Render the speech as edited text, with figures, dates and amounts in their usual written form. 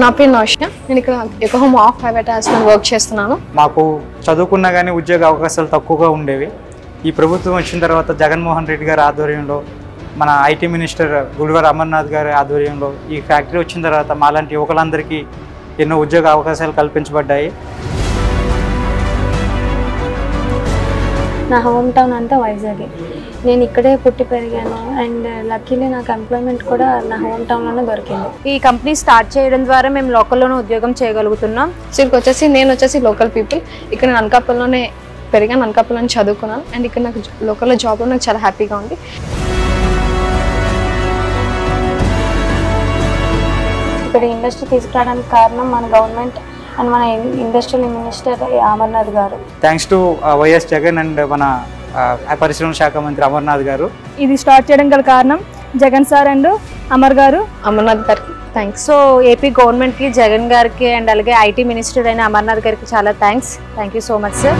నా పేరు నౌషియా. నేను ఇక్కడ echo home of private hospital work చేస్తున్నాను. మాకు చదువుకున్నా కానీ ఉద్యోగ అవకాశాలు తక్కువగా ఉండేవి. ఈ ప్రభుత్వం వచ్చిన తర్వాత జగన్మోహన్ రెడ్డి గారి ఆధ్వర్యంలో, మన ఐటీ మినిస్టర్ గుడివాడ అమర్నాథ్ గారి ఆధ్వర్యంలో ఈ ఫ్యాక్టరీ వచ్చిన తర్వాత మాలాంటి యువకులందరికీ ఎన్నో ఉద్యోగ అవకాశాలు కల్పించబడ్డాయి. నా హోమ్ టౌన్ అంతా వైజాగ్. నేను ఇక్కడే పుట్టి పెరిగాను అండ్ లక్కీలీ నాకు ఎంప్లాయ్మెంట్ కూడా నా హోమ్ టౌన్లోనే దొరికింది. ఈ కంపెనీ స్టార్ట్ చేయడం ద్వారా మేము లోకల్లోనే ఉద్యోగం చేయగలుగుతున్నాం. సో నేను వచ్చేసి లోకల్ పీపుల్. ఇక్కడ నేను అనకాపల్లిలోనే పెరిగాను, అనకాపల్లిలోనే చదువుకున్నాను అండ్ ఇక్కడ నాకు లోకల్లో జాబ్లో నాకు చాలా హ్యాపీగా ఉంది. ఇక్కడ ఇండస్ట్రీ తీసుకురావడానికి కారణం మన గవర్నమెంట్ అండ్ మన ఇండస్ట్రియల్ మినిస్టర్ అమర్నాథ్ గారు. Thanks to YS Jagan and మన పరిశ్రమ శాఖ మంత్రి అమర్నాథ్ గారు. ఇది స్టార్ట్ చేయడం గల కారణం జగన్ సార్ అండ్ అమర్నాథ్ గారికి థ్యాంక్స్. సో ఏపీ గవర్నమెంట్కి, జగన్ గారికి అండ్ అలాగే ఐటీ మినిస్టర్ అయిన అమర్నాథ్ గారికి చాలా thanks. Thank you so much sir.